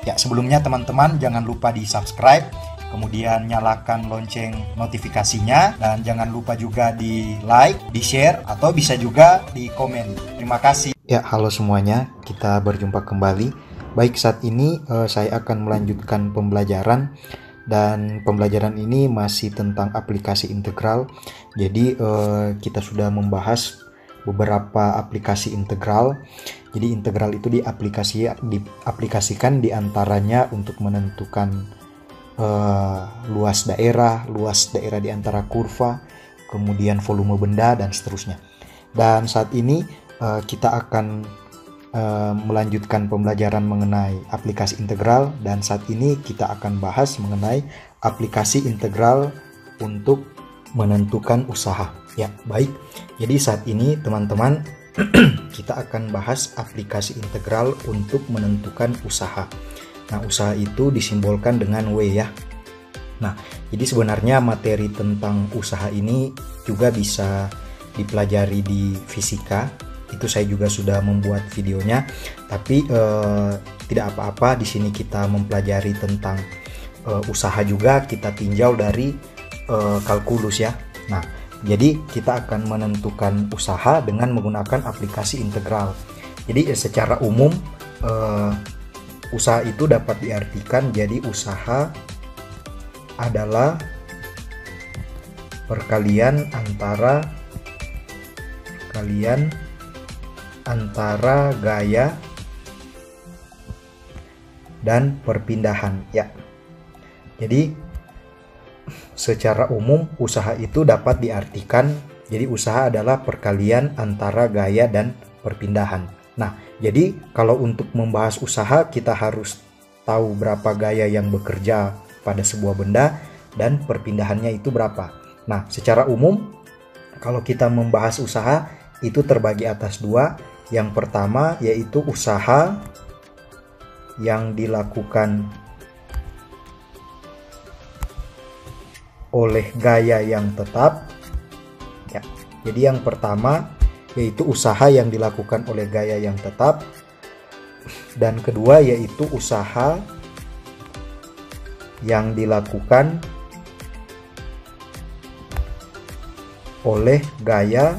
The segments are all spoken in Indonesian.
Ya, sebelumnya teman-teman jangan lupa di subscribe, kemudian nyalakan lonceng notifikasinya, dan jangan lupa juga di like, di share, atau bisa juga di komen. Terima kasih. Ya, halo semuanya, kita berjumpa kembali. Baik, saat ini saya akan melanjutkan pembelajaran, dan pembelajaran ini masih tentang aplikasi integral. Jadi kita sudah membahas beberapa aplikasi integral. Jadi integral itu diaplikasikan diantaranya untuk menentukan luas daerah di antara kurva, kemudian volume benda, dan seterusnya. Dan saat ini kita akan melanjutkan pembelajaran mengenai aplikasi integral, dan saat ini kita akan bahas mengenai aplikasi integral untuk menentukan usaha. Ya, baik. Jadi saat ini teman-teman kita akan bahas aplikasi integral untuk menentukan usaha. Nah, usaha itu disimbolkan dengan W ya. Nah, jadi sebenarnya materi tentang usaha ini juga bisa dipelajari di fisika. Itu saya juga sudah membuat videonya. Tapi tidak apa-apa, di sini kita mempelajari tentang usaha juga, kita tinjau dari kalkulus ya. Nah, jadi kita akan menentukan usaha dengan menggunakan aplikasi integral. Jadi secara umum usaha itu dapat diartikan jadi usaha adalah perkalian antara gaya dan perpindahan ya. Jadi secara umum usaha itu dapat diartikan jadi usaha adalah perkalian antara gaya dan perpindahan. Nah, jadi kalau untuk membahas usaha kita harus tahu berapa gaya yang bekerja pada sebuah benda dan perpindahannya itu berapa. Nah, secara umum kalau kita membahas usaha itu terbagi atas dua. Yang pertama yaitu usaha yang dilakukan oleh gaya yang tetap ya. Jadi yang pertama yaitu usaha yang dilakukan oleh gaya yang tetap, dan kedua yaitu usaha yang dilakukan oleh gaya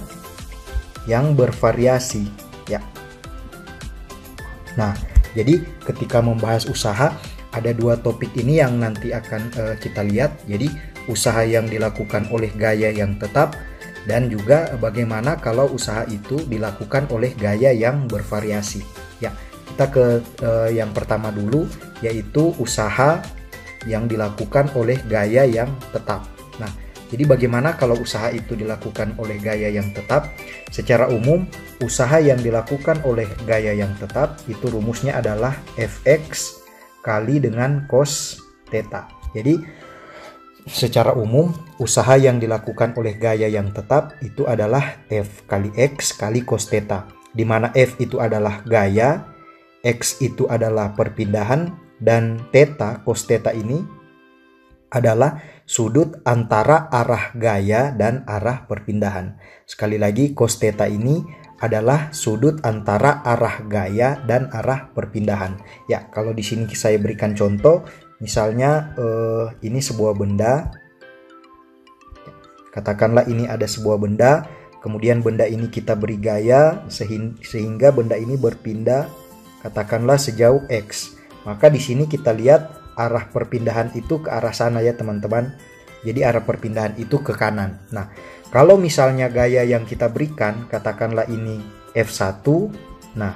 yang bervariasi ya. Nah, jadi ketika membahas usaha ada dua topik ini yang nanti akan kita lihat. Jadi usaha yang dilakukan oleh gaya yang tetap, dan juga bagaimana kalau usaha itu dilakukan oleh gaya yang bervariasi. Ya, kita ke yang pertama dulu, yaitu usaha yang dilakukan oleh gaya yang tetap. Nah, jadi bagaimana kalau usaha itu dilakukan oleh gaya yang tetap? Secara umum, usaha yang dilakukan oleh gaya yang tetap itu rumusnya adalah fx kali dengan cos theta. Jadi secara umum, usaha yang dilakukan oleh gaya yang tetap itu adalah F kali X kali cos theta, di mana F itu adalah gaya, X itu adalah perpindahan, dan theta, cos theta ini adalah sudut antara arah gaya dan arah perpindahan. Sekali lagi, cos theta ini adalah sudut antara arah gaya dan arah perpindahan. Ya, kalau di sini saya berikan contoh. Misalnya ini sebuah benda, katakanlah ini ada sebuah benda, kemudian benda ini kita beri gaya sehingga benda ini berpindah katakanlah sejauh X. Maka di sini kita lihat arah perpindahan itu ke arah sana ya teman-teman. Jadi arah perpindahan itu ke kanan. Nah, kalau misalnya gaya yang kita berikan katakanlah ini F1, nah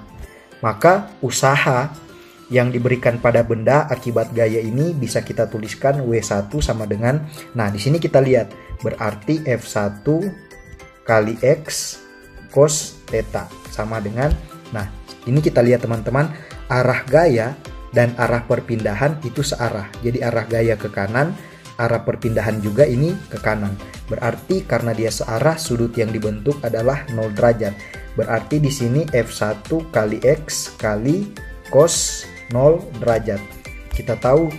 maka usaha yang diberikan pada benda akibat gaya ini bisa kita tuliskan W1 sama dengan, nah di sini kita lihat berarti F1 kali X cos theta sama dengan, nah ini kita lihat teman-teman, arah gaya dan arah perpindahan itu searah. Jadi arah gaya ke kanan, arah perpindahan juga ini ke kanan. Berarti karena dia searah, sudut yang dibentuk adalah 0 derajat. Berarti di sini F1 kali X kali cos 0 derajat. Kita tahu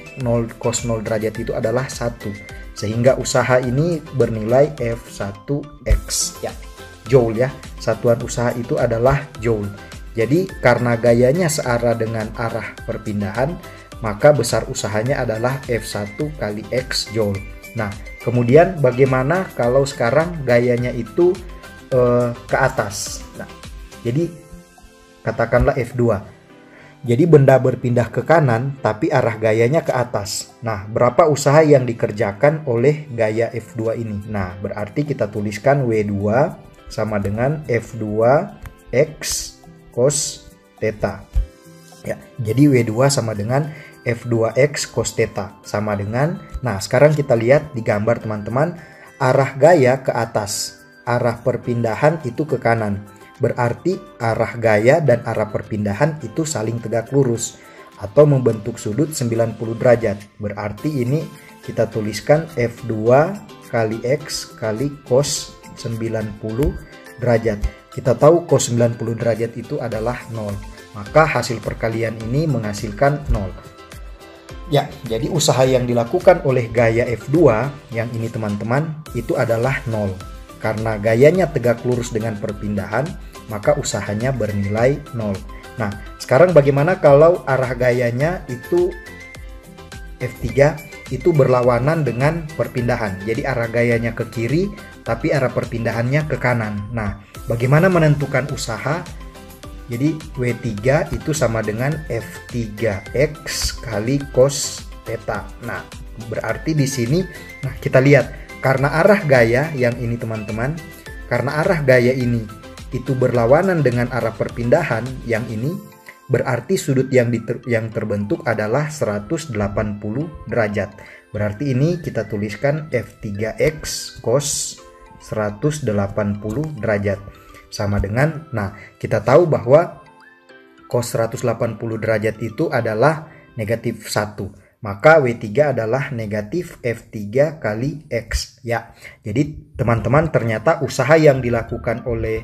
cos 0 derajat itu adalah 1. Sehingga usaha ini bernilai F1X ya. Joule ya. Satuan usaha itu adalah joule. Jadi karena gayanya searah dengan arah perpindahan, maka besar usahanya adalah F1 kali X Joule. Nah, kemudian bagaimana kalau sekarang gayanya itu ke atas? Nah, jadi katakanlah F2. Jadi benda berpindah ke kanan tapi arah gayanya ke atas. Nah, berapa usaha yang dikerjakan oleh gaya F2 ini? Nah, berarti kita tuliskan W2 sama dengan F2 X cos theta. Ya, jadi W2 sama dengan F2X cos theta sama dengan, nah sekarang kita lihat di gambar teman-teman, arah gaya ke atas, arah perpindahan itu ke kanan. Berarti arah gaya dan arah perpindahan itu saling tegak lurus atau membentuk sudut 90 derajat. Berarti ini kita tuliskan F2 kali X kali cos 90 derajat. Kita tahu cos 90 derajat itu adalah 0. Maka hasil perkalian ini menghasilkan 0. Ya, jadi usaha yang dilakukan oleh gaya F2 yang ini teman-teman itu adalah 0. Karena gayanya tegak lurus dengan perpindahan, maka usahanya bernilai 0. Nah, sekarang bagaimana kalau arah gayanya itu F3 itu berlawanan dengan perpindahan. Jadi arah gayanya ke kiri, tapi arah perpindahannya ke kanan. Nah, bagaimana menentukan usaha? Jadi W3 itu sama dengan F3X kali cos theta. Nah, berarti di sini, nah kita lihat, karena arah gaya yang ini teman-teman, karena arah gaya ini itu berlawanan dengan arah perpindahan yang ini, berarti sudut yang terbentuk adalah 180 derajat. Berarti ini kita tuliskan F3X cos 180 derajat. Sama dengan, nah kita tahu bahwa cos 180 derajat itu adalah negatif 1. Maka W3 adalah negatif F3 kali X. Ya, jadi teman-teman ternyata usaha yang dilakukan oleh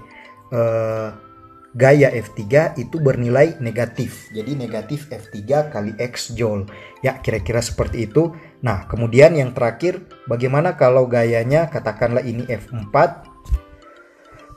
gaya F3 itu bernilai negatif. Jadi negatif F3 kali X Joule. Ya, kira-kira seperti itu. Nah, kemudian yang terakhir, bagaimana kalau gayanya katakanlah ini F4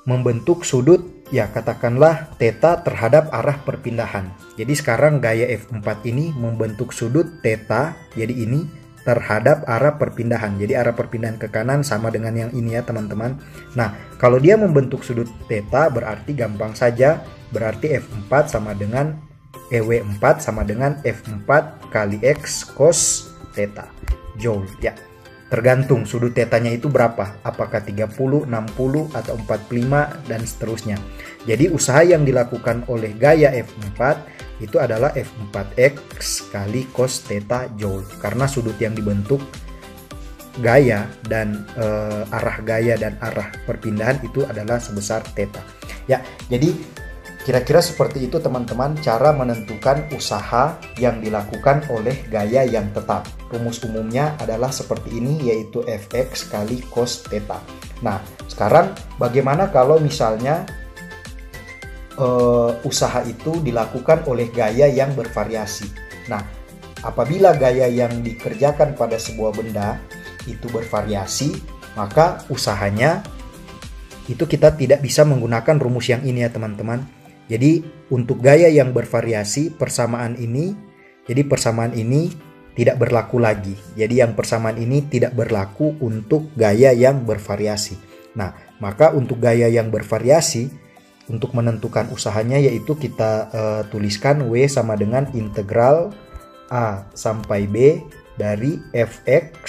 membentuk sudut, ya katakanlah theta terhadap arah perpindahan. Jadi sekarang gaya F4 ini membentuk sudut theta, jadi ini terhadap arah perpindahan. Jadi arah perpindahan ke kanan sama dengan yang ini ya teman-teman. Nah, kalau dia membentuk sudut theta berarti gampang saja, berarti F4 sama dengan W4 sama dengan F4 kali X cos theta Joule. Ya, tergantung sudut tetanya itu berapa, apakah 30, 60, atau 45, dan seterusnya. Jadi usaha yang dilakukan oleh gaya F4 itu adalah F4X kali cos theta Joule. Karena sudut yang dibentuk gaya dan arah gaya dan arah perpindahan itu adalah sebesar theta. Ya, jadi kira-kira seperti itu teman-teman cara menentukan usaha yang dilakukan oleh gaya yang tetap. Rumus umumnya adalah seperti ini, yaitu Fx kali cos theta. Nah, sekarang bagaimana kalau misalnya usaha itu dilakukan oleh gaya yang bervariasi? Nah, apabila gaya yang dikerjakan pada sebuah benda itu bervariasi, maka usahanya itu kita tidak bisa menggunakan rumus yang ini ya teman-teman. Jadi untuk gaya yang bervariasi, persamaan ini tidak berlaku lagi. Jadi yang persamaan ini tidak berlaku untuk gaya yang bervariasi. Nah, maka untuk gaya yang bervariasi, untuk menentukan usahanya yaitu kita tuliskan W sama dengan integral A sampai B dari Fx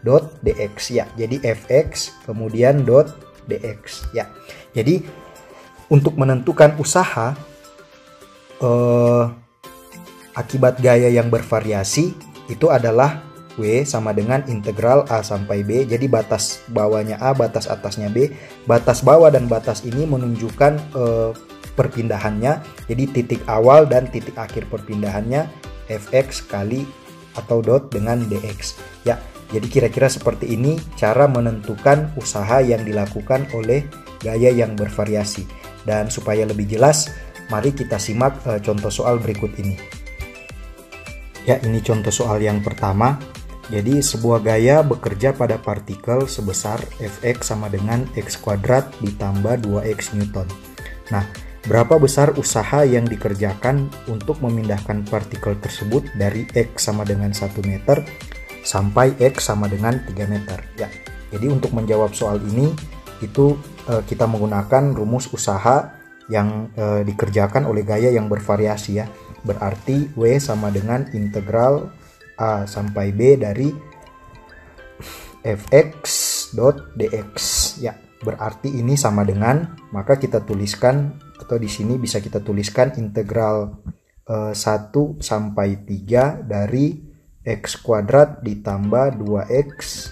dot dx ya. Jadi Fx kemudian dot dx ya. Jadi untuk menentukan usaha akibat gaya yang bervariasi itu adalah W sama dengan integral A sampai B. Jadi batas bawahnya A, batas atasnya B. Batas bawah dan batas ini menunjukkan perpindahannya. Jadi titik awal dan titik akhir perpindahannya Fx kali atau dot dengan dx. Ya, jadi kira-kira seperti ini cara menentukan usaha yang dilakukan oleh gaya yang bervariasi. Dan supaya lebih jelas, mari kita simak contoh soal berikut ini. Ya, ini contoh soal yang pertama. Jadi sebuah gaya bekerja pada partikel sebesar Fx sama dengan x kuadrat ditambah 2x Newton. Nah, berapa besar usaha yang dikerjakan untuk memindahkan partikel tersebut dari X sama dengan 1 meter sampai X sama dengan 3 meter. Ya, jadi untuk menjawab soal ini itu kita menggunakan rumus usaha yang dikerjakan oleh gaya yang bervariasi ya. Berarti W sama dengan integral A sampai B dari fx dot dx ya. Berarti ini sama dengan, maka kita tuliskan atau di sini bisa kita tuliskan integral 1 sampai 3 dari x kuadrat ditambah 2x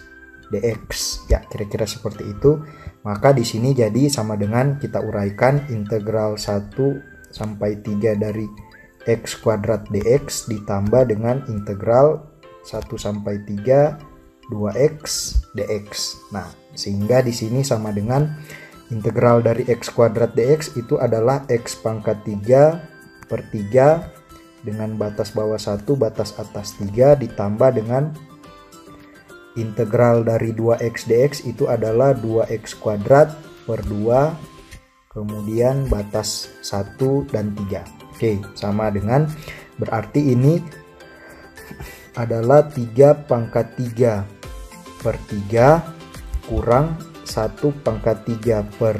dx ya, kira-kira seperti itu. Maka di sini jadi sama dengan kita uraikan integral 1 sampai 3 dari x kuadrat dx ditambah dengan integral 1 sampai 3 2x dx. Nah, sehingga di sini sama dengan integral dari x kuadrat dx itu adalah x pangkat 3 per 3 dengan batas bawah 1 batas atas 3 ditambah dengan integral dari 2x dx itu adalah 2x kuadrat per 2 kemudian batas 1 dan 3. Oke, sama dengan berarti ini adalah 3 pangkat 3 per 3 kurang 1 pangkat 3 per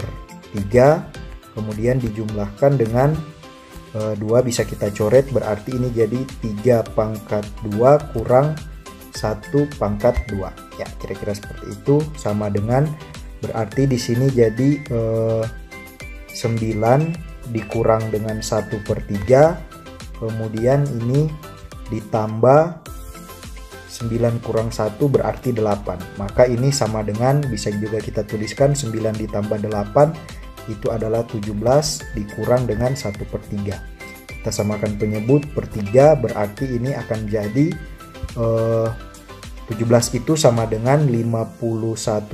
3 kemudian dijumlahkan dengan 2 bisa kita coret, berarti ini jadi 3 pangkat 2 kurang 1 pangkat 2 ya, kira-kira seperti itu. Sama dengan berarti di sini jadi 9 dikurang dengan 1 per 3 kemudian ini ditambah 9 kurang 1 berarti 8. Maka ini sama dengan, bisa juga kita tuliskan 9 ditambah 8 itu adalah 17 dikurang dengan 1 per 3. Kita samakan penyebut per 3 berarti ini akan jadi 17 itu sama dengan 51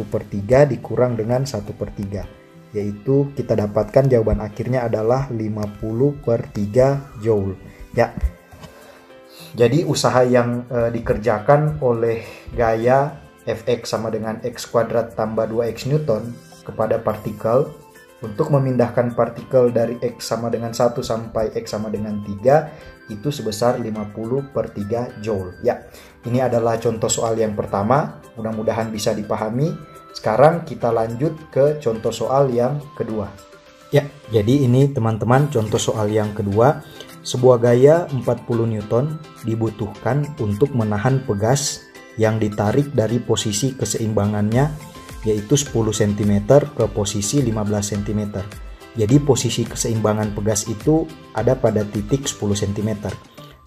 per 3 dikurang dengan 1 per 3. Yaitu kita dapatkan jawaban akhirnya adalah 50 per 3 Joule. Ya. Jadi usaha yang dikerjakan oleh gaya Fx sama dengan x kuadrat tambah 2x Newton kepada partikel untuk memindahkan partikel dari x sama dengan 1 sampai x sama dengan 3 itu sebesar 50 per 3 Joule. Ya, ini adalah contoh soal yang pertama, mudah-mudahan bisa dipahami. Sekarang kita lanjut ke contoh soal yang kedua. Ya, jadi ini teman-teman contoh soal yang kedua. Sebuah gaya 40 Newton dibutuhkan untuk menahan pegas yang ditarik dari posisi keseimbangannya yaitu 10 cm ke posisi 15 cm. Jadi posisi keseimbangan pegas itu ada pada titik 10 cm.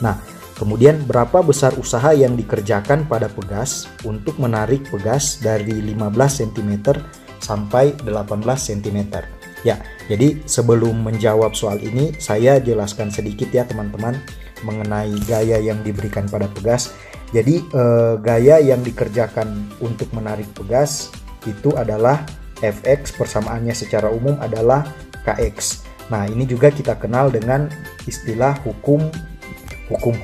Nah, kemudian berapa besar usaha yang dikerjakan pada pegas untuk menarik pegas dari 15 cm sampai 18 cm. Ya, jadi sebelum menjawab soal ini, saya jelaskan sedikit ya teman-teman mengenai gaya yang diberikan pada pegas. Jadi gaya yang dikerjakan untuk menarik pegas itu adalah Fx, persamaannya secara umum adalah Kx. Nah, ini juga kita kenal dengan istilah hukum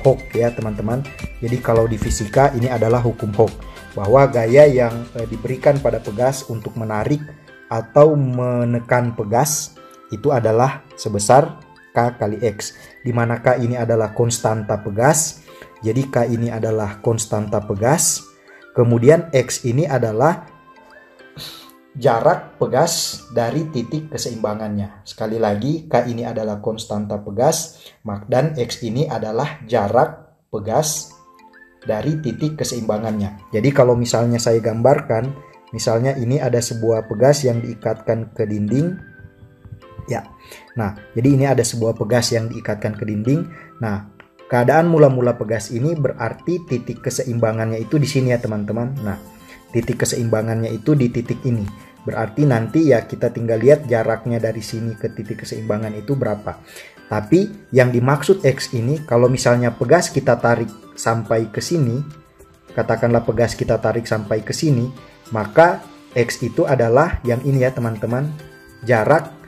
Hooke ya teman-teman. Jadi kalau di fisika ini adalah hukum Hooke, bahwa gaya yang diberikan pada pegas untuk menarik atau menekan pegas itu adalah sebesar K kali X, di mana K ini adalah konstanta pegas. Jadi K ini adalah konstanta pegas, kemudian X ini adalah jarak pegas dari titik keseimbangannya. Sekali lagi, K ini adalah konstanta pegas dan X ini adalah jarak pegas dari titik keseimbangannya. Jadi kalau misalnya saya gambarkan, misalnya ini ada sebuah pegas yang diikatkan ke dinding. Ya. Nah, jadi ini ada sebuah pegas yang diikatkan ke dinding. Nah, keadaan mula-mula pegas ini berarti titik keseimbangannya itu di sini ya, teman-teman. Nah, titik keseimbangannya itu di titik ini. Berarti nanti ya kita tinggal lihat jaraknya dari sini ke titik keseimbangan itu berapa. Tapi yang dimaksud X ini, kalau misalnya pegas kita tarik sampai ke sini, katakanlah pegas kita tarik sampai ke sini, maka X itu adalah yang ini ya teman-teman, jarak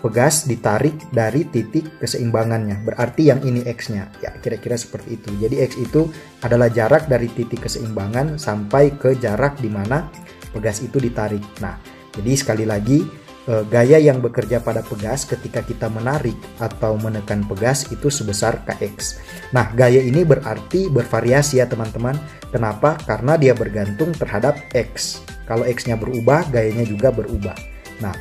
pegas ditarik dari titik keseimbangannya. Berarti yang ini X-nya. Ya, kira-kira seperti itu. Jadi X itu adalah jarak dari titik keseimbangan sampai ke jarak di mana pegas itu ditarik. Nah, jadi sekali lagi gaya yang bekerja pada pegas ketika kita menarik atau menekan pegas itu sebesar Kx. Nah, gaya ini berarti bervariasi ya teman-teman. Kenapa? Karena dia bergantung terhadap X. Kalau X-nya berubah, gayanya juga berubah. Nah,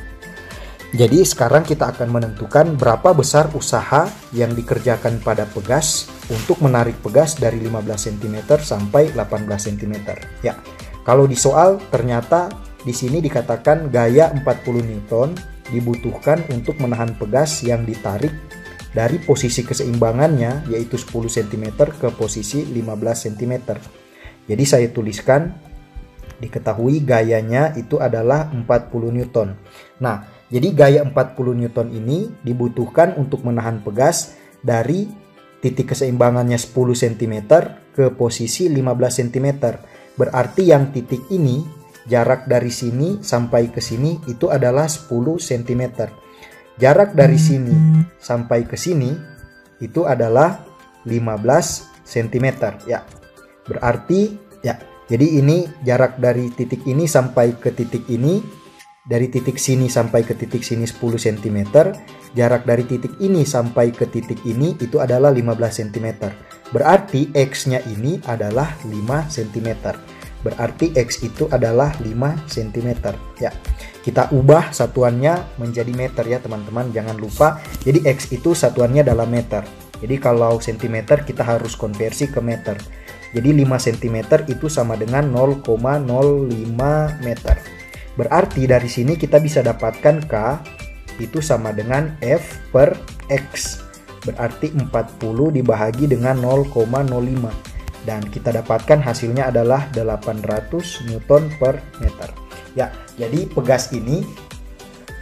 jadi sekarang kita akan menentukan berapa besar usaha yang dikerjakan pada pegas untuk menarik pegas dari 15 cm sampai 18 cm. Ya, kalau di soal ternyata di sini dikatakan gaya 40 Newton dibutuhkan untuk menahan pegas yang ditarik dari posisi keseimbangannya yaitu 10 cm ke posisi 15 cm. Jadi saya tuliskan, diketahui gayanya itu adalah 40 Newton. Nah, jadi gaya 40 Newton ini dibutuhkan untuk menahan pegas dari titik keseimbangannya 10 cm ke posisi 15 cm. Berarti yang titik ini, jarak dari sini sampai ke sini itu adalah 10 cm. Jarak dari sini sampai ke sini itu adalah 15 cm ya. Berarti ya, jadi ini jarak dari titik ini sampai ke titik ini, dari titik sini sampai ke titik sini 10 cm. Jarak dari titik ini sampai ke titik ini itu adalah 15 cm. Berarti X-nya ini adalah 5 cm. Berarti X itu adalah 5 cm ya. Kita ubah satuannya menjadi meter ya teman-teman, jangan lupa. Jadi X itu satuannya dalam meter. Jadi kalau cm kita harus konversi ke meter. Jadi 5 cm itu sama dengan 0,05 meter. Berarti dari sini kita bisa dapatkan K itu sama dengan F per X. Berarti 40 dibagi dengan 0,05. Dan kita dapatkan hasilnya adalah 800 Newton per meter. Ya, jadi pegas ini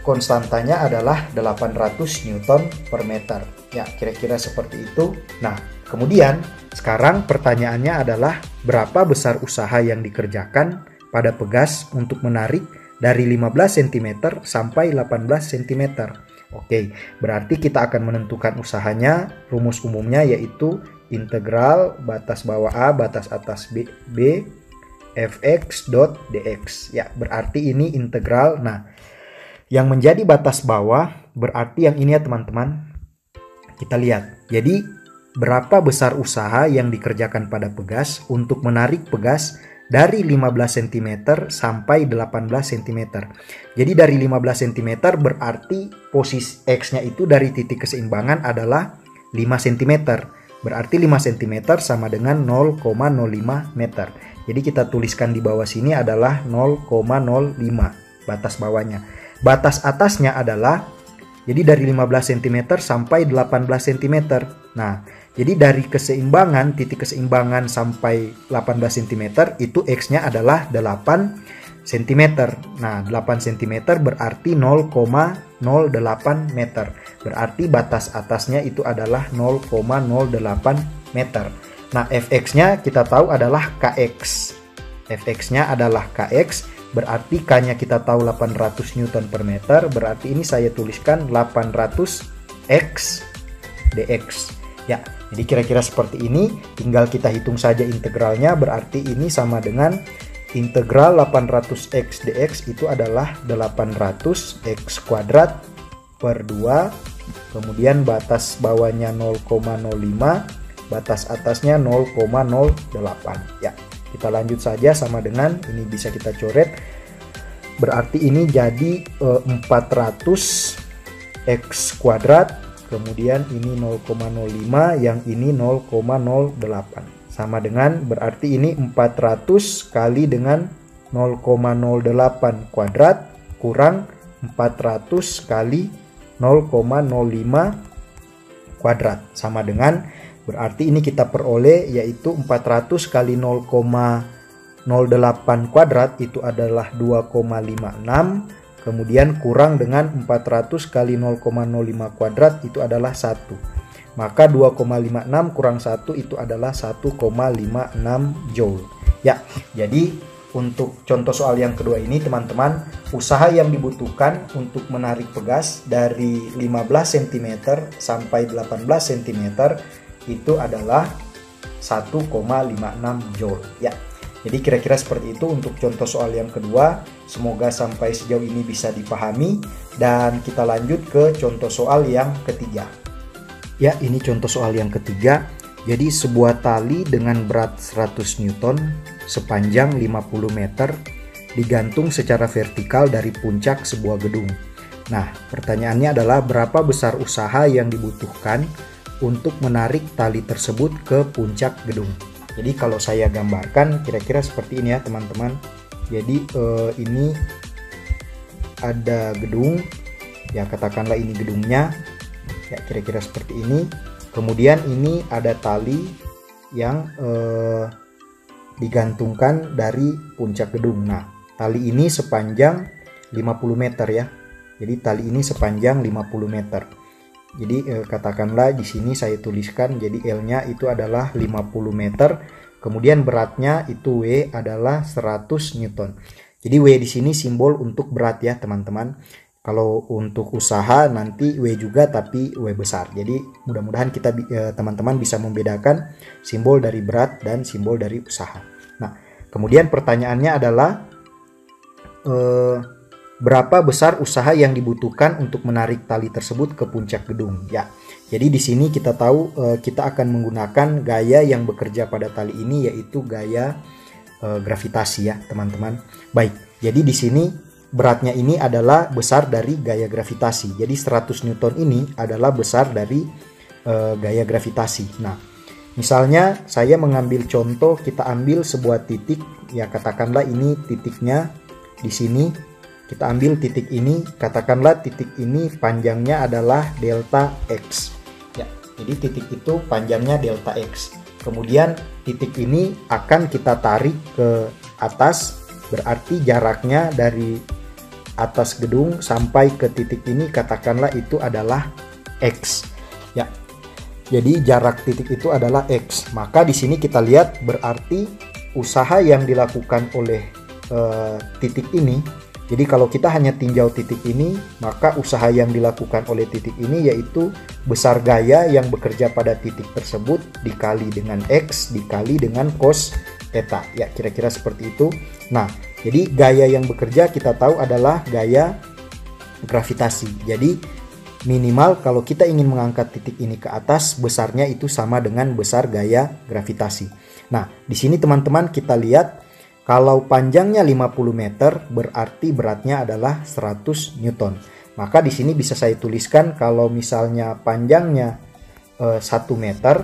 konstantanya adalah 800 Newton per meter. Ya, kira-kira seperti itu. Nah, kemudian sekarang pertanyaannya adalah berapa besar usaha yang dikerjakan pada pegas untuk menarik dari 15 cm sampai 18 cm. Oke, berarti kita akan menentukan usahanya. Rumus umumnya yaitu integral batas bawah A batas atas B fx dot dx. Ya, berarti ini integral. Nah, yang menjadi batas bawah berarti yang ini ya teman-teman. Kita lihat. Jadi, berapa besar usaha yang dikerjakan pada pegas untuk menarik pegas dari 15 cm sampai 18 cm. Jadi dari 15 cm berarti posisi X-nya itu dari titik keseimbangan adalah 5 cm. Berarti 5 cm sama dengan 0,05 meter. Jadi kita tuliskan di bawah sini adalah 0,05 batas bawahnya. Batas atasnya adalah, jadi dari 15 cm sampai 18 cm. Nah, jadi dari keseimbangan, titik keseimbangan sampai 18 cm itu X-nya adalah 8 cm. Nah, 8 cm berarti 0,08 meter. Berarti batas atasnya itu adalah 0,08 meter. Nah, Fx-nya kita tahu adalah Kx. Fx-nya adalah Kx, berarti K-nya kita tahu 800 Newton per meter. Berarti ini saya tuliskan 800 X dx. Ya, jadi kira-kira seperti ini. Tinggal kita hitung saja integralnya. Berarti ini sama dengan integral 800 X dx itu adalah 800 X kuadrat per 2. Kemudian batas bawahnya 0,05. Batas atasnya 0,08. Ya, kita lanjut saja sama dengan ini bisa kita coret. Berarti ini jadi 400 X kuadrat. Kemudian ini 0,05, yang ini 0,08. Sama dengan berarti ini 400 kali dengan 0,08 kuadrat kurang 400 kali 0,05 kuadrat. Sama dengan berarti ini kita peroleh yaitu 400 kali 0,08 kuadrat itu adalah 2,56. Kemudian kurang dengan 400 kali 0,05 kuadrat itu adalah 1. Maka 2,56 kurang 1 itu adalah 1,56 Joule. Ya, jadi untuk contoh soal yang kedua ini teman-teman, usaha yang dibutuhkan untuk menarik pegas dari 15 cm sampai 18 cm itu adalah 1,56 Joule. Ya. Jadi kira-kira seperti itu untuk contoh soal yang kedua. Semoga sampai sejauh ini bisa dipahami, dan kita lanjut ke contoh soal yang ketiga. Ya, ini contoh soal yang ketiga. Jadi sebuah tali dengan berat 100 Newton sepanjang 50 meter digantung secara vertikal dari puncak sebuah gedung. Nah, pertanyaannya adalah berapa besar usaha yang dibutuhkan untuk menarik tali tersebut ke puncak gedung. Jadi kalau saya gambarkan kira-kira seperti ini ya teman-teman. Jadi ini ada gedung, ya katakanlah ini gedungnya, ya kira-kira seperti ini. Kemudian ini ada tali yang digantungkan dari puncak gedung. Nah, tali ini sepanjang 50 meter ya. Jadi tali ini sepanjang 50 meter. Jadi katakanlah di sini saya tuliskan, jadi L-nya itu adalah 50 meter, kemudian beratnya itu W adalah 100 Newton. Jadi W di sini simbol untuk berat ya teman-teman. Kalau untuk usaha nanti W juga tapi W besar. Jadi mudah-mudahan kita teman-teman bisa membedakan simbol dari berat dan simbol dari usaha. Nah, kemudian pertanyaannya adalah berapa besar usaha yang dibutuhkan untuk menarik tali tersebut ke puncak gedung ya. Jadi di sini kita tahu kita akan menggunakan gaya yang bekerja pada tali ini, yaitu gaya gravitasi ya teman-teman. Baik, jadi di sini beratnya ini adalah besar dari gaya gravitasi. Jadi 100 Newton ini adalah besar dari gaya gravitasi. Nah, misalnya saya mengambil contoh, kita ambil sebuah titik ya, katakanlah ini titiknya di sini. Kita ambil titik ini, katakanlah titik ini panjangnya adalah delta X. Ya, jadi titik itu panjangnya delta X. Kemudian titik ini akan kita tarik ke atas, berarti jaraknya dari atas gedung sampai ke titik ini katakanlah itu adalah X. Ya. Jadi jarak titik itu adalah X. Maka di sini kita lihat berarti usaha yang dilakukan oleh titik ini. Jadi kalau kita hanya tinjau titik ini, maka usaha yang dilakukan oleh titik ini yaitu besar gaya yang bekerja pada titik tersebut dikali dengan X dikali dengan cos theta. Ya, kira-kira seperti itu. Nah, jadi gaya yang bekerja kita tahu adalah gaya gravitasi. Jadi minimal kalau kita ingin mengangkat titik ini ke atas, besarnya itu sama dengan besar gaya gravitasi. Nah, di sini teman-teman kita lihat, kalau panjangnya 50 meter berarti beratnya adalah 100 Newton. Maka di sini bisa saya tuliskan kalau misalnya panjangnya 1 meter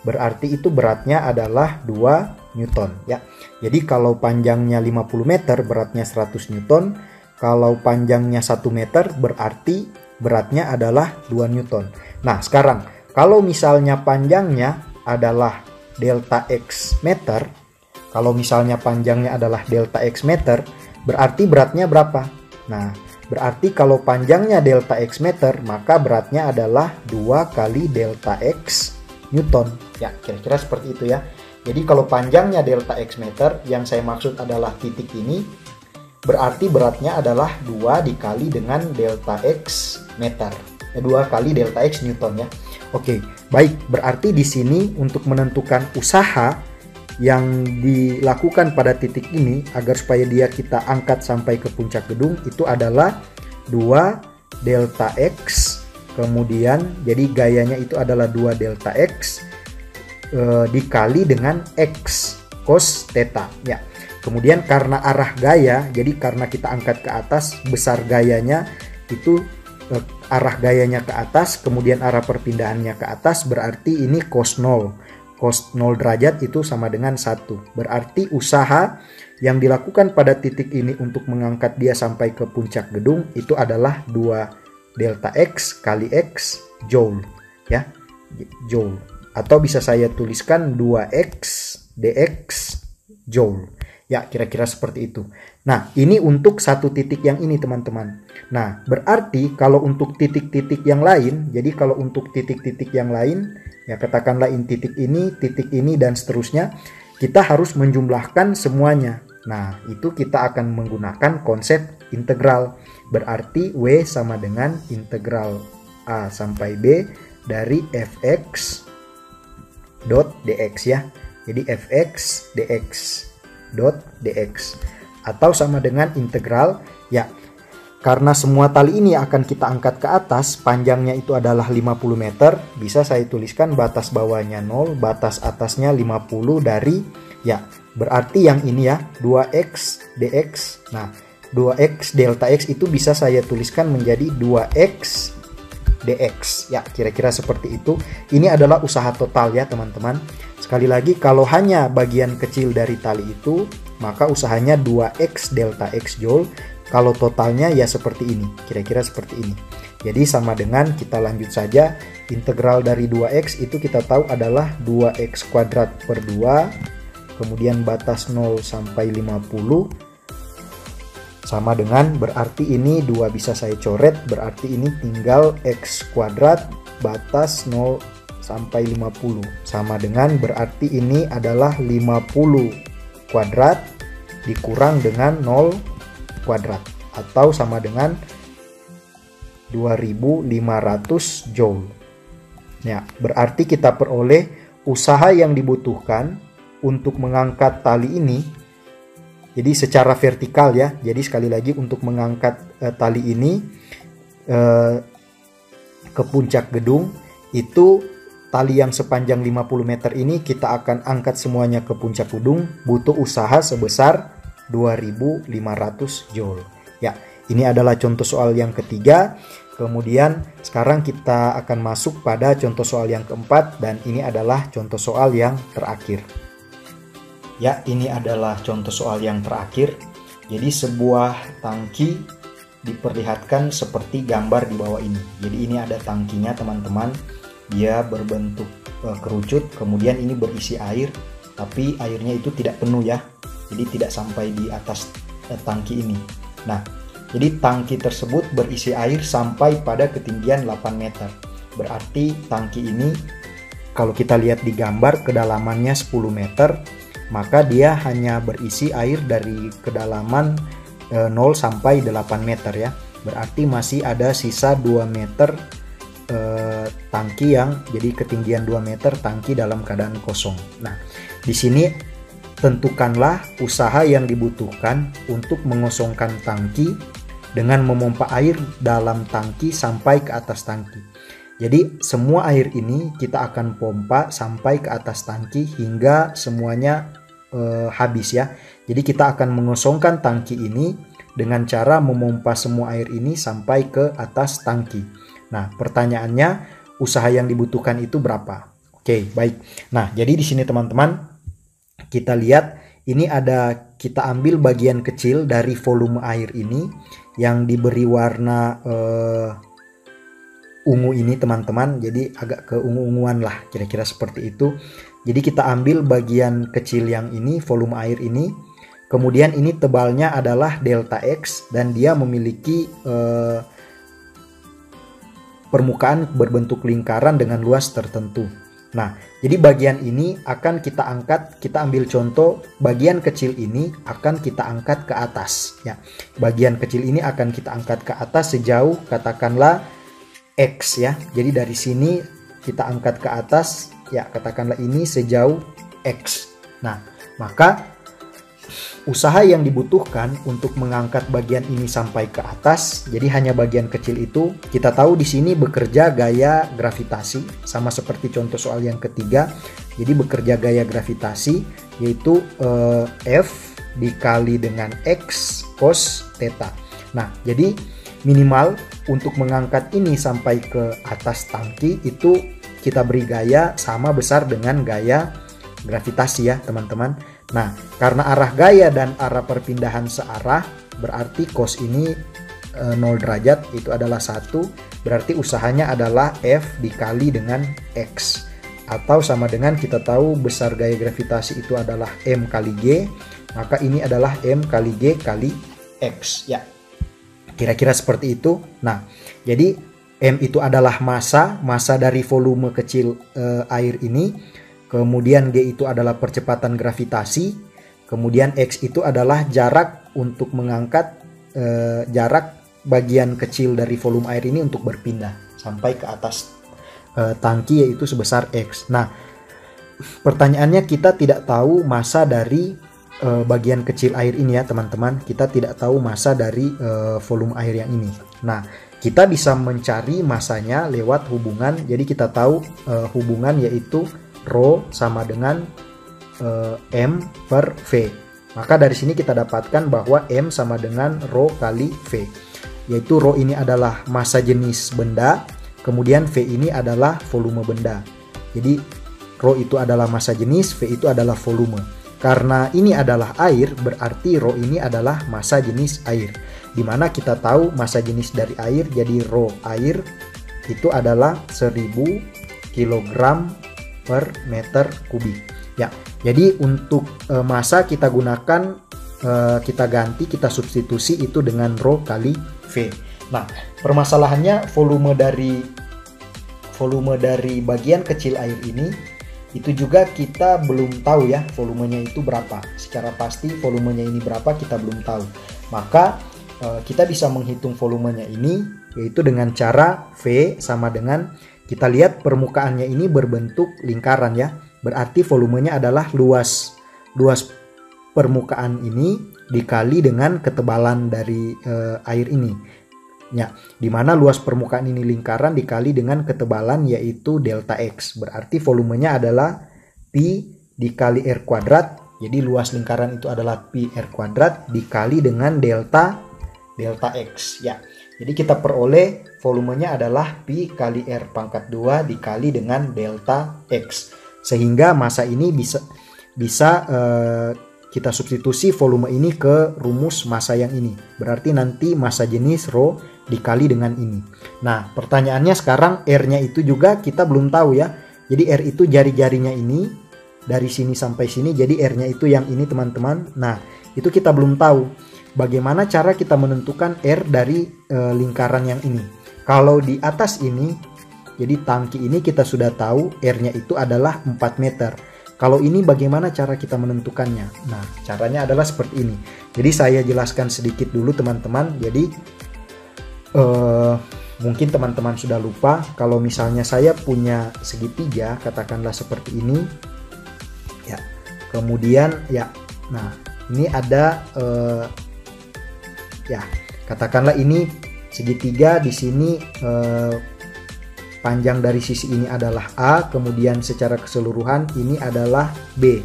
berarti itu beratnya adalah 2 Newton ya. Jadi kalau panjangnya 50 meter beratnya 100 Newton, kalau panjangnya 1 meter berarti beratnya adalah 2 Newton. Nah, sekarang kalau misalnya panjangnya adalah delta X meter, kalau misalnya panjangnya adalah delta X meter, berarti beratnya berapa? Nah, berarti kalau panjangnya delta X meter, maka beratnya adalah 2 kali delta X Newton. Ya, kira-kira seperti itu ya. Jadi kalau panjangnya delta X meter, yang saya maksud adalah titik ini, berarti beratnya adalah 2 dikali dengan delta X meter. 2 kali delta X Newton ya. Oke, baik. Berarti di sini untuk menentukan usaha yang dilakukan pada titik ini agar supaya dia kita angkat sampai ke puncak gedung itu adalah 2 delta X, kemudian jadi gayanya itu adalah 2 delta X dikali dengan X cos theta ya. Kemudian karena arah gaya, jadi karena kita angkat ke atas, besar gayanya itu arah gayanya ke atas, kemudian arah perpindahannya ke atas, berarti ini cos 0. Cos 0 derajat itu sama dengan 1. Berarti usaha yang dilakukan pada titik ini untuk mengangkat dia sampai ke puncak gedung itu adalah 2 delta X kali X joule ya. Joule. Atau bisa saya tuliskan 2X dx joule. Ya, kira-kira seperti itu. Nah, ini untuk satu titik yang ini teman-teman. Nah, berarti kalau untuk titik-titik yang lain, jadi kalau untuk titik-titik yang lain, ya katakanlah titik ini, dan seterusnya, kita harus menjumlahkan semuanya. Nah, itu kita akan menggunakan konsep integral. Berarti W sama dengan integral A sampai B dari fx dot dx ya. Jadi fx dx dx. Atau sama dengan integral, ya karena semua tali ini akan kita angkat ke atas, panjangnya itu adalah 50 meter, bisa saya tuliskan batas bawahnya 0, batas atasnya 50 dari, ya berarti yang ini ya 2x dx. Nah 2x delta x itu bisa saya tuliskan menjadi 2x dx, ya kira-kira seperti itu. Ini adalah usaha total ya teman-teman. Sekali lagi, kalau hanya bagian kecil dari tali itu, maka usahanya 2x delta x joule. Kalau totalnya ya seperti ini, kira-kira seperti ini. Jadi sama dengan, kita lanjut saja, integral dari 2x itu kita tahu adalah 2x kuadrat per 2, kemudian batas 0 sampai 50, sama dengan, berarti ini 2 bisa saya coret, berarti ini tinggal x kuadrat batas 0 sampai 50, sama dengan berarti ini adalah 50 kuadrat dikurang dengan 0 kuadrat, atau sama dengan 2500 joule. Ya, berarti kita peroleh usaha yang dibutuhkan untuk mengangkat tali ini. Jadi secara vertikal ya. Jadi sekali lagi, untuk mengangkat tali ini ke puncak gedung, itu tali yang sepanjang 50 meter ini kita akan angkat semuanya ke puncak gedung, butuh usaha sebesar 2500 joule. Ya, ini adalah contoh soal yang ketiga. Kemudian sekarang kita akan masuk pada contoh soal yang keempat, dan ini adalah contoh soal yang terakhir. Ya, ini adalah contoh soal yang terakhir. Jadi sebuah tangki diperlihatkan seperti gambar di bawah ini. Jadi ini ada tangkinya teman-teman. Dia berbentuk kerucut, kemudian ini berisi air, tapi airnya itu tidak penuh ya. Jadi tidak sampai di atas tangki ini. Nah, jadi tangki tersebut berisi air sampai pada ketinggian 8 meter. Berarti tangki ini, kalau kita lihat di gambar, kedalamannya 10 meter, maka dia hanya berisi air dari kedalaman 0 sampai 8 meter ya. Berarti masih ada sisa 2 meter tangki, yang jadi ketinggian 2 meter tangki dalam keadaan kosong. Nah, di sini tentukanlah usaha yang dibutuhkan untuk mengosongkan tangki dengan memompa air dalam tangki sampai ke atas tangki. Jadi semua air ini kita akan pompa sampai ke atas tangki hingga semuanya habis ya. Jadi kita akan mengosongkan tangki ini dengan cara memompa semua air ini sampai ke atas tangki. Nah, pertanyaannya, usaha yang dibutuhkan itu berapa? Oke, baik. Nah, jadi di sini teman-teman, kita lihat ini ada, kita ambil bagian kecil dari volume air ini yang diberi warna ungu ini teman-teman. Jadi agak keungu-unguan lah, kira-kira seperti itu. Jadi kita ambil bagian kecil yang ini, volume air ini. Kemudian ini tebalnya adalah delta X, dan dia memiliki permukaan berbentuk lingkaran dengan luas tertentu. Nah, jadi bagian ini akan kita angkat, kita ambil contoh, bagian kecil ini akan kita angkat ke atas ya. Bagian kecil ini akan kita angkat ke atas sejauh katakanlah X ya. Jadi dari sini kita angkat ke atas ya, katakanlah ini sejauh X. Nah, maka usaha yang dibutuhkan untuk mengangkat bagian ini sampai ke atas, jadi hanya bagian kecil itu, kita tahu di sini bekerja gaya gravitasi, sama seperti contoh soal yang ketiga. Jadi bekerja gaya gravitasi, yaitu F dikali dengan X cos theta. Nah, jadi minimal untuk mengangkat ini sampai ke atas tangki, itu kita beri gaya sama besar dengan gaya gravitasi ya teman-teman. Nah, karena arah gaya dan arah perpindahan searah, berarti cos ini 0 derajat, itu adalah 1, berarti usahanya adalah F dikali dengan X. Atau sama dengan, kita tahu besar gaya gravitasi itu adalah M kali G, maka ini adalah M kali G kali X. Ya, kira-kira seperti itu. Nah, jadi M itu adalah massa dari volume kecil air ini. Kemudian G itu adalah percepatan gravitasi, kemudian X itu adalah jarak untuk mengangkat jarak bagian kecil dari volume air ini untuk berpindah sampai ke atas tangki, yaitu sebesar X. Nah, pertanyaannya kita tidak tahu massa dari bagian kecil air ini ya teman-teman. Kita tidak tahu massa dari volume air yang ini. Nah, kita bisa mencari massanya lewat hubungan. Jadi kita tahu hubungan yaitu Rho sama dengan M per V. Maka dari sini kita dapatkan bahwa M sama dengan Rho kali V. Yaitu Rho ini adalah massa jenis benda, kemudian V ini adalah volume benda. Jadi Rho itu adalah massa jenis, V itu adalah volume. Karena ini adalah air, berarti Rho ini adalah massa jenis air. Dimana kita tahu massa jenis dari air, jadi Rho air itu adalah 1000 kg per meter kubik. Ya, jadi untuk massa kita gunakan, kita ganti, kita substitusi itu dengan Rho kali V. Nah, permasalahannya volume dari bagian kecil air ini itu juga kita belum tahu ya volumenya itu berapa. Secara pasti volumenya ini berapa kita belum tahu. Maka kita bisa menghitung volumenya ini yaitu dengan cara V sama dengan, kita lihat permukaannya ini berbentuk lingkaran ya. Berarti volumenya adalah luas permukaan ini dikali dengan ketebalan dari air ini. Ya, dimana luas permukaan ini lingkaran dikali dengan ketebalan yaitu delta X. Berarti volumenya adalah pi dikali R kuadrat. Jadi luas lingkaran itu adalah pi R kuadrat dikali dengan delta X. Ya, jadi kita peroleh volumenya adalah pi kali R pangkat 2 dikali dengan delta X. Sehingga massa ini bisa kita substitusi volume ini ke rumus massa yang ini. Berarti nanti massa jenis Rho dikali dengan ini. Nah, pertanyaannya sekarang R-nya itu juga kita belum tahu ya. Jadi R itu jari-jarinya ini dari sini sampai sini. Jadi R-nya itu yang ini teman-teman. Nah, itu kita belum tahu. Bagaimana cara kita menentukan R dari lingkaran yang ini? Kalau di atas ini, jadi tangki ini kita sudah tahu R-nya itu adalah 4 meter. Kalau ini bagaimana cara kita menentukannya? Nah, caranya adalah seperti ini. Jadi saya jelaskan sedikit dulu teman-teman. Jadi mungkin teman-teman sudah lupa. Kalau misalnya saya punya segitiga, katakanlah seperti ini. Ya, kemudian ya, nah ini ada ya, katakanlah ini segitiga di sini. Panjang dari sisi ini adalah A, kemudian secara keseluruhan ini adalah B.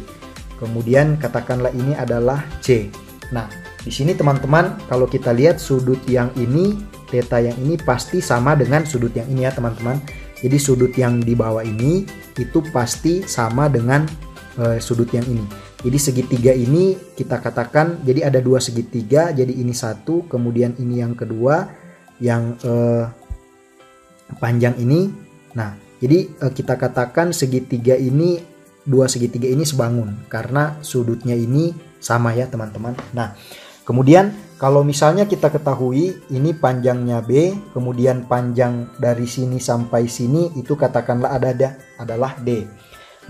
Kemudian katakanlah ini adalah C. Nah, di sini teman-teman kalau kita lihat sudut yang ini, theta yang ini pasti sama dengan sudut yang ini ya teman-teman. Jadi sudut yang di bawah ini itu pasti sama dengan sudut yang ini. Jadi segitiga ini kita katakan, jadi ada dua segitiga, jadi ini satu, kemudian ini yang kedua, yang panjang ini. Nah, jadi kita katakan segitiga ini, dua segitiga ini sebangun karena sudutnya ini sama ya teman-teman. Nah, kemudian kalau misalnya kita ketahui ini panjangnya B, kemudian panjang dari sini sampai sini itu katakanlah adalah D.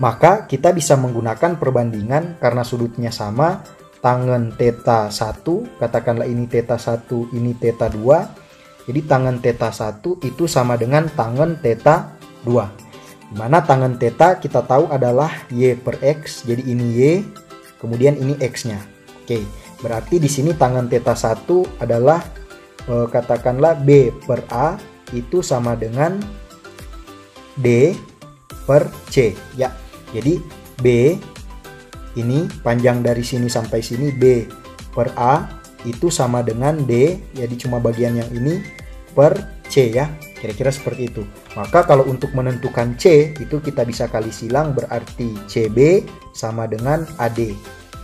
Maka kita bisa menggunakan perbandingan karena sudutnya sama, tangen theta 1, katakanlah ini theta 1, ini theta 2. Jadi tangen theta 1 itu sama dengan tangen theta 2. Dimana tangen theta kita tahu adalah Y per X. Jadi ini Y, kemudian ini X-nya. Oke, berarti di sini tangen theta 1 adalah katakanlah B per A itu sama dengan D per C. Ya, jadi B ini panjang dari sini sampai sini B per A itu sama dengan D, jadi cuma bagian yang ini per C ya, kira-kira seperti itu. Maka kalau untuk menentukan C itu kita bisa kali silang, berarti CB sama dengan AD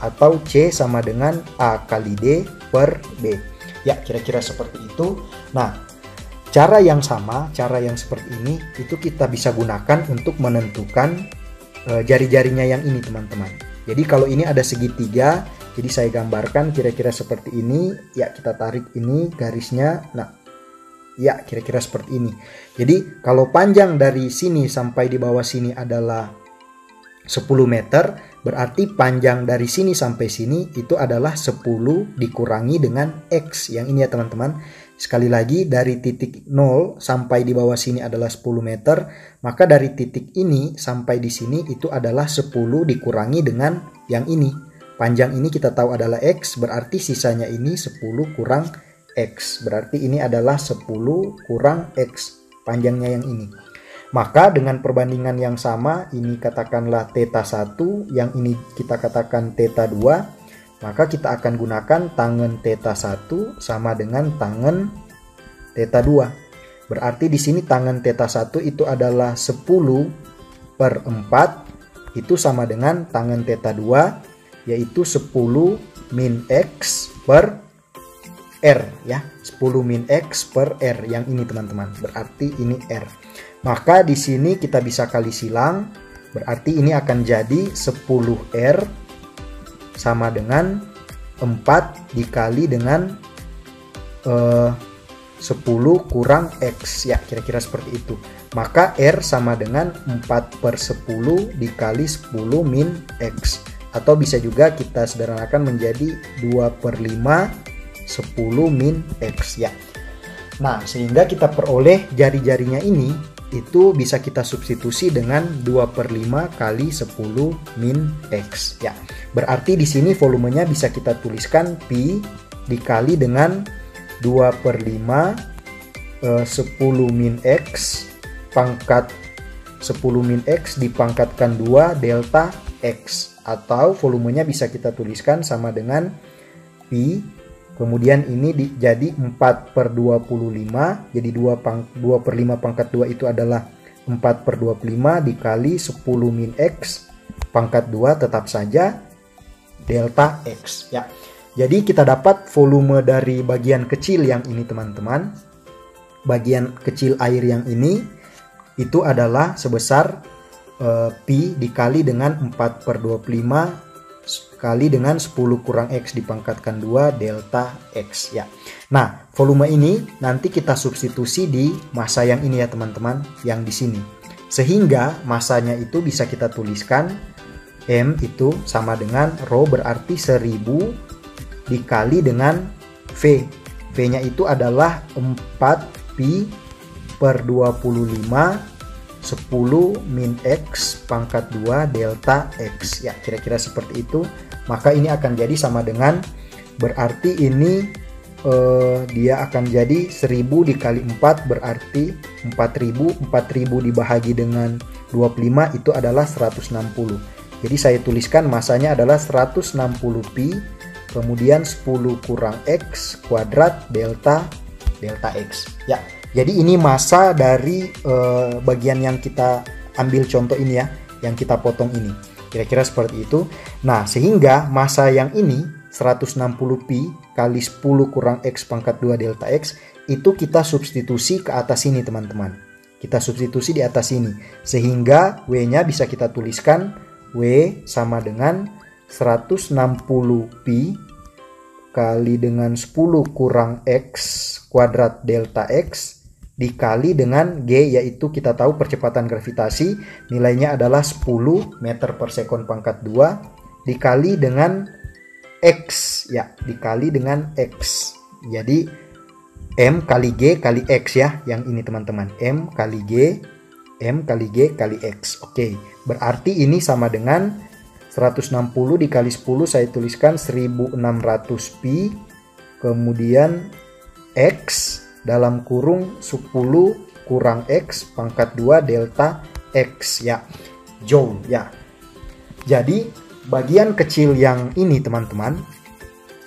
atau C sama dengan A kali D per B. Ya, kira-kira seperti itu. Nah, cara yang sama, cara yang seperti ini itu kita bisa gunakan untuk menentukan jari-jarinya yang ini teman-teman. Jadi kalau ini ada segitiga, jadi saya gambarkan kira-kira seperti ini. Ya, kita tarik ini garisnya. Nah, ya kira-kira seperti ini. Jadi kalau panjang dari sini sampai di bawah sini adalah 10 meter, berarti panjang dari sini sampai sini itu adalah 10 dikurangi dengan X. Yang ini ya teman-teman. Sekali lagi, dari titik 0 sampai di bawah sini adalah 10 meter, maka dari titik ini sampai di sini itu adalah 10 dikurangi dengan yang ini. Panjang ini kita tahu adalah X, berarti sisanya ini 10 kurang X. Berarti ini adalah 10 kurang X, panjangnya yang ini. Maka dengan perbandingan yang sama, ini katakanlah theta 1, yang ini kita katakan theta 2, maka kita akan gunakan tangen theta 1 sama dengan tangen theta 2. Berarti di sini tangen theta 1 itu adalah 10 per 4, itu sama dengan tangen theta 2, yaitu 10 min X per R ya. 10 min X per R yang ini teman-teman. Berarti ini R. Maka di sini kita bisa kali silang. Berarti ini akan jadi 10R sama dengan 4 dikali dengan 10 kurang X ya, kira-kira seperti itu. Maka R sama dengan 4 per 10 dikali 10 min X. Atau bisa juga kita sederhanakan menjadi 2 per 5 10 min X ya. Nah, sehingga kita peroleh jari-jarinya ini, itu bisa kita substitusi dengan 2 per 5 kali 10 min X ya. Berarti di sini volumenya bisa kita tuliskan Pi dikali dengan 2 per 5 10 min X pangkat 10 min X dipangkatkan 2 delta X. Atau volumenya bisa kita tuliskan sama dengan Pi, kemudian ini jadi 4 per 25, jadi 2 per 5 pangkat 2 itu adalah 4 per 25 dikali 10 min X pangkat 2 tetap saja delta X ya. Jadi kita dapat volume dari bagian kecil yang ini teman-teman, bagian kecil air yang ini itu adalah sebesar Pi dikali dengan 4 per 25 kali dengan 10 kurang X dipangkatkan 2 delta X ya. Nah, volume ini nanti kita substitusi di massa yang ini ya teman-teman, yang di sini. Sehingga massanya itu bisa kita tuliskan M itu sama dengan rho berarti 1000 dikali dengan V. V-nya itu adalah 4 Pi per 25 10 min X pangkat 2 delta X ya, kira-kira seperti itu. Maka ini akan jadi sama dengan, berarti ini dia akan jadi 1000 dikali 4 berarti 4000. 4000 dibahagi dengan 25 itu adalah 160. Jadi saya tuliskan masanya adalah 160 Pi kemudian 10 kurang X kuadrat delta X ya. Jadi ini massa dari bagian yang kita ambil contoh ini ya, yang kita potong ini. Kira-kira seperti itu. Nah, sehingga massa yang ini 160 Pi kali 10 kurang X pangkat 2 delta X itu kita substitusi ke atas sini teman-teman. Kita substitusi di atas sini. Sehingga W-nya bisa kita tuliskan W sama dengan 160 Pi kali dengan 10 kurang X kuadrat delta X dikali dengan G, yaitu kita tahu percepatan gravitasi nilainya adalah 10 meter per sekon pangkat 2 dikali dengan X ya, dikali dengan X. Jadi M kali G kali X ya, yang ini teman-teman, M kali G kali X. Oke, berarti ini sama dengan 160 dikali 10, saya tuliskan 1600 Pi kemudian X dalam kurung 10 kurang X pangkat 2 delta X ya, joule ya. Jadi bagian kecil yang ini teman-teman,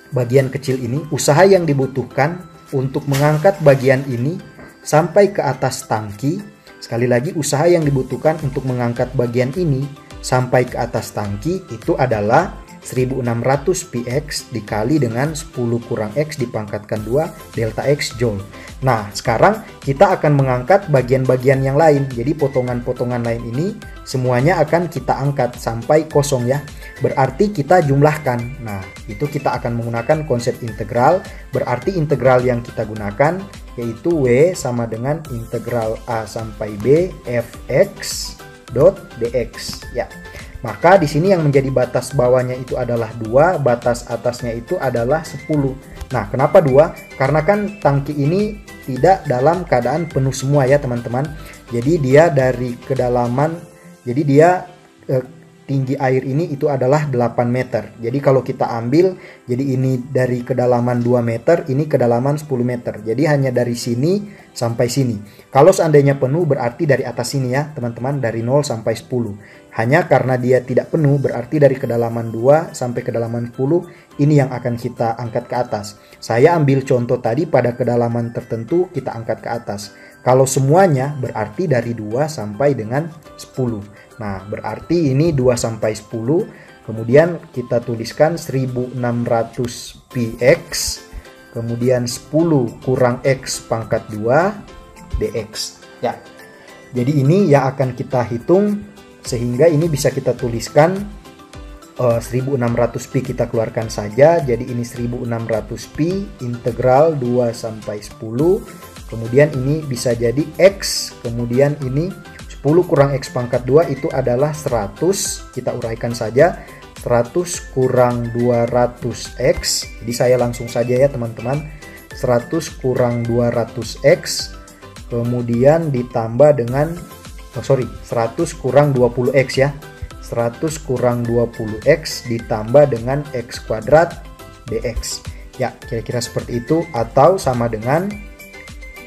bagian kecil ini usaha yang dibutuhkan untuk mengangkat bagian ini sampai ke atas tangki. Sekali lagi, usaha yang dibutuhkan untuk mengangkat bagian ini sampai ke atas tangki itu adalah 1600 Px dikali dengan 10 kurang X dipangkatkan 2 delta X joule. Nah, sekarang kita akan mengangkat bagian-bagian yang lain. Jadi potongan-potongan lain ini semuanya akan kita angkat sampai kosong ya. Berarti kita jumlahkan. Nah, itu kita akan menggunakan konsep integral. Berarti integral yang kita gunakan yaitu W sama dengan integral A sampai B fx dot dx ya. Maka di sini yang menjadi batas bawahnya itu adalah 2, batas atasnya itu adalah 10. Nah, kenapa 2? Karena kan tangki ini tidak dalam keadaan penuh semua ya teman-teman. Jadi dia dari kedalaman, jadi dia tinggi air ini itu adalah 8 meter. Jadi kalau kita ambil, jadi ini dari kedalaman 2 meter, ini kedalaman 10 meter. Jadi hanya dari sini sampai sini. Kalau seandainya penuh berarti dari atas sini ya teman-teman, dari 0 sampai 10. Hanya karena dia tidak penuh berarti dari kedalaman 2 sampai kedalaman 10, ini yang akan kita angkat ke atas. Saya ambil contoh tadi pada kedalaman tertentu kita angkat ke atas. Kalau semuanya berarti dari 2 sampai dengan 10. Nah, berarti ini 2 sampai 10. Kemudian kita tuliskan 1600 px. Kemudian 10 kurang x pangkat 2 dx. Ya. Jadi ini yang akan kita hitung sehingga ini bisa kita tuliskan 1600 pi kita keluarkan saja. Jadi ini 1600 pi integral 2 sampai 10. Kemudian ini bisa jadi x. Kemudian ini 10 kurang x pangkat 2 itu adalah 100. Kita uraikan saja. 100 kurang 200x. Jadi saya langsung saja ya teman-teman. 100 kurang 200x. Kemudian ditambah dengan 100 kurang 20x ya. 100 kurang 20x ditambah dengan x kuadrat dx. Ya, kira-kira seperti itu. Atau sama dengan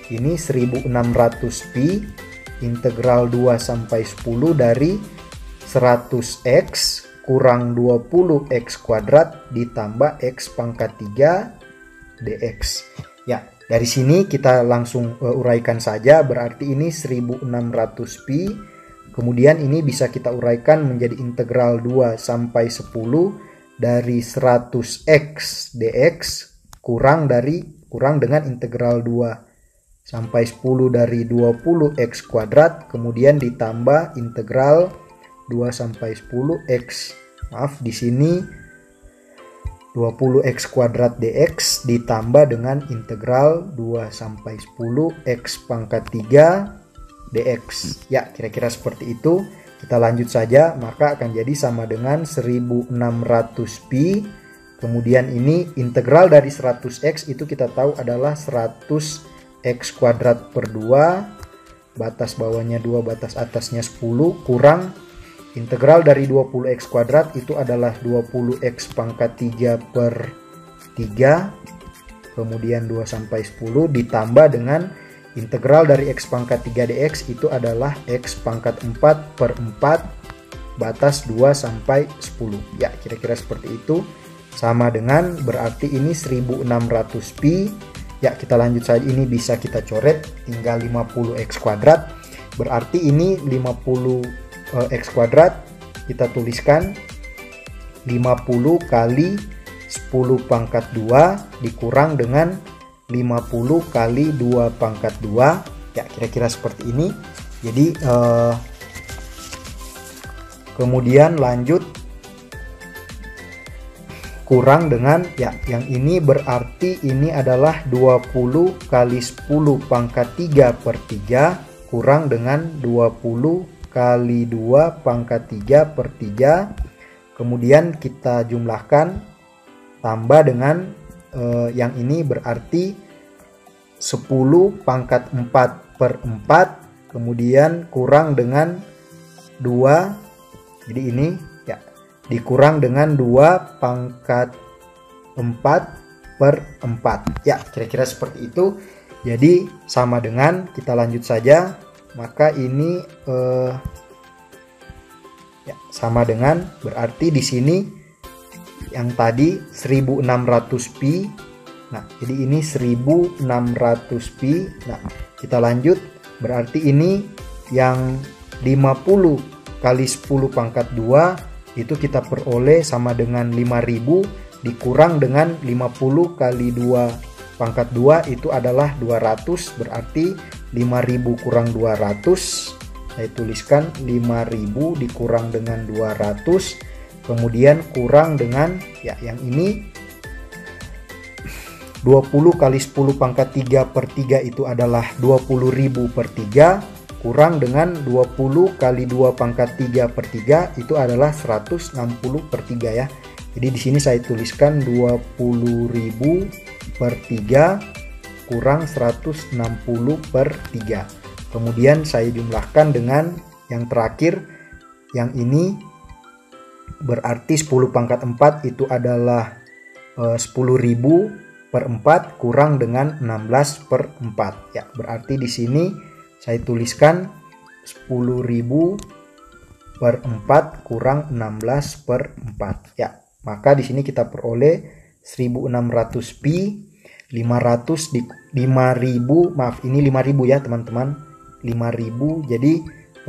ini 1600 pi integral 2 sampai 10 dari 100x kurang 20x kuadrat ditambah x pangkat 3 dx. Ya, dari sini kita langsung uraikan saja, berarti ini 1600 pi. Kemudian ini bisa kita uraikan menjadi integral 2 sampai 10 dari 100x dx kurang dengan integral 2 sampai 10 dari 20x kuadrat, kemudian ditambah integral 2 sampai 10x. Maaf, di sini 20x kuadrat dx ditambah dengan integral 2 sampai 10x pangkat 3 dx. Ya, kira-kira seperti itu. Kita lanjut saja, maka akan jadi sama dengan 1600 pi. Kemudian ini integral dari 100x itu kita tahu adalah 100 x kuadrat per 2, batas bawahnya 2, batas atasnya 10, kurang integral dari 20x kuadrat itu adalah 20x pangkat 3 per 3, kemudian 2 sampai 10 ditambah dengan integral dari x pangkat 3 dx itu adalah x pangkat 4 per 4, batas 2 sampai 10. Ya, kira-kira seperti itu. Sama dengan berarti ini 1600 pi. Ya, kita lanjut saja, ini bisa kita coret, tinggal 50x kuadrat. Berarti ini 50x kuadrat, kita tuliskan 50 kali 10 pangkat 2 dikurang dengan 50 kali 2 pangkat 2. Ya, kira-kira seperti ini. Jadi, kemudian lanjut kurang dengan, ya, yang ini berarti ini adalah 20 kali 10 pangkat 3 per 3 kurang dengan 20 kali 2 pangkat 3 per 3. Kemudian kita jumlahkan, tambah dengan yang ini berarti 10 pangkat 4 per 4, kemudian kurang dengan 2. Jadi ini ya dikurang dengan 2 pangkat 4 per 4. Ya, kira-kira seperti itu. Jadi sama dengan, kita lanjut saja. Maka ini ya, sama dengan, berarti di sini yang tadi 1600 pi. Nah, jadi ini 1600 pi. Nah, kita lanjut. Berarti ini yang 50 kali 10 pangkat 2 itu kita peroleh sama dengan 5000 dikurang dengan 50 kali 2 pangkat 2 itu adalah 200. Berarti 5000 kurang 200. Saya tuliskan 5000 dikurang dengan 200. Kemudian kurang dengan, ya, yang ini 20 kali 10 pangkat 3 per 3 itu adalah 20.000 per 3. Kurang dengan 20 kali 2 pangkat 3 per 3 itu adalah 160 per 3 ya. Jadi di sini saya tuliskan 20.000 per 3 kurang 160 per 3. Kemudian saya jumlahkan dengan yang terakhir, yang ini Berarti 10 pangkat 4 itu adalah 10.000 per 4 kurang dengan 16 per 4. Ya, berarti di sini saya tuliskan 10.000 per 4 kurang 16 per 4. Ya, maka di sini kita peroleh 1600 pi 500 di 5000, maaf ini 5000 ya teman-teman, 5000. Jadi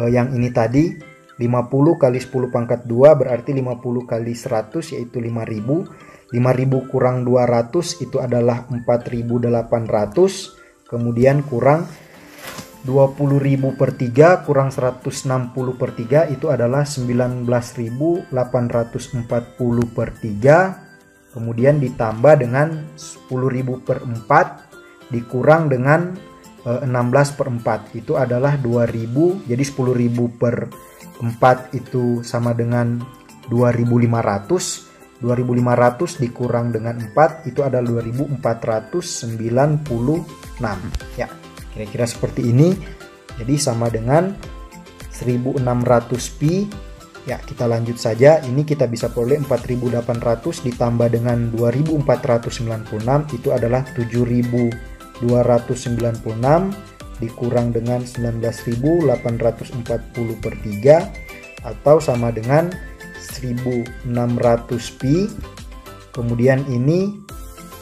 yang ini tadi 50 kali 10 pangkat 2 berarti 50 kali 100 yaitu 5000. 5000 kurang 200 itu adalah 4800. Kemudian kurang 20.000 per 3 kurang 160 per 3 itu adalah 19.840 per 3. Kemudian ditambah dengan 10.000 per 4 dikurang dengan 16 per 4 itu adalah 2000. Jadi 10.000 per 4 itu sama dengan 2500. 2500 dikurang dengan 4 itu adalah 2496. Ya, kira-kira seperti ini. Jadi sama dengan 1600 pi. Ya, kita lanjut saja. Ini kita bisa peroleh 4800 ditambah dengan 2496 itu adalah 7296 dikurang dengan 19.840 per 3 atau sama dengan 1600 pi. Kemudian ini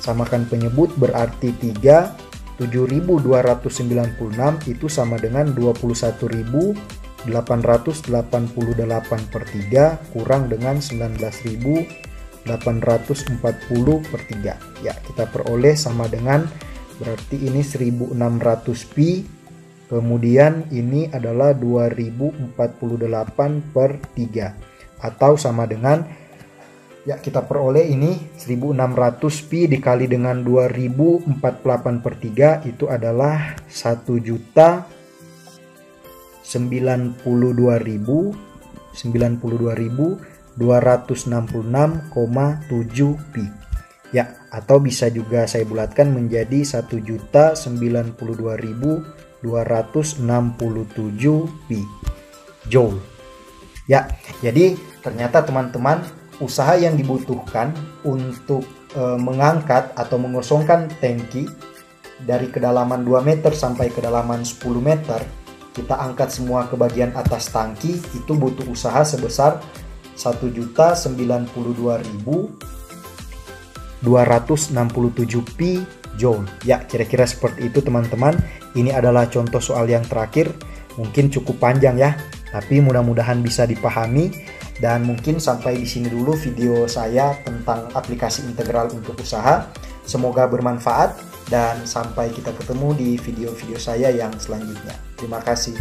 samakan penyebut berarti 3. 7296 itu sama dengan 21.888 per 3 kurang dengan 19.840 per 3. Ya, kita peroleh sama dengan berarti ini 1600 pi. Kemudian ini adalah 2048 per 3 atau sama dengan, ya kita peroleh ini 1600 pi dikali dengan 2048 per 3 itu adalah 1.092.266,7 pi. Ya, atau bisa juga saya bulatkan menjadi 1.092.267 pi joule. Ya, jadi ternyata teman-teman usaha yang dibutuhkan untuk mengangkat atau mengosongkan tangki dari kedalaman 2 meter sampai kedalaman 10 meter, kita angkat semua ke bagian atas tangki, itu butuh usaha sebesar 1.092.267 pi joule. Ya, kira-kira seperti itu teman-teman. Ini adalah contoh soal yang terakhir. Mungkin cukup panjang ya, tapi mudah-mudahan bisa dipahami. Dan mungkin sampai di sini dulu video saya tentang aplikasi integral untuk usaha. Semoga bermanfaat dan sampai kita ketemu di video-video saya yang selanjutnya. Terima kasih.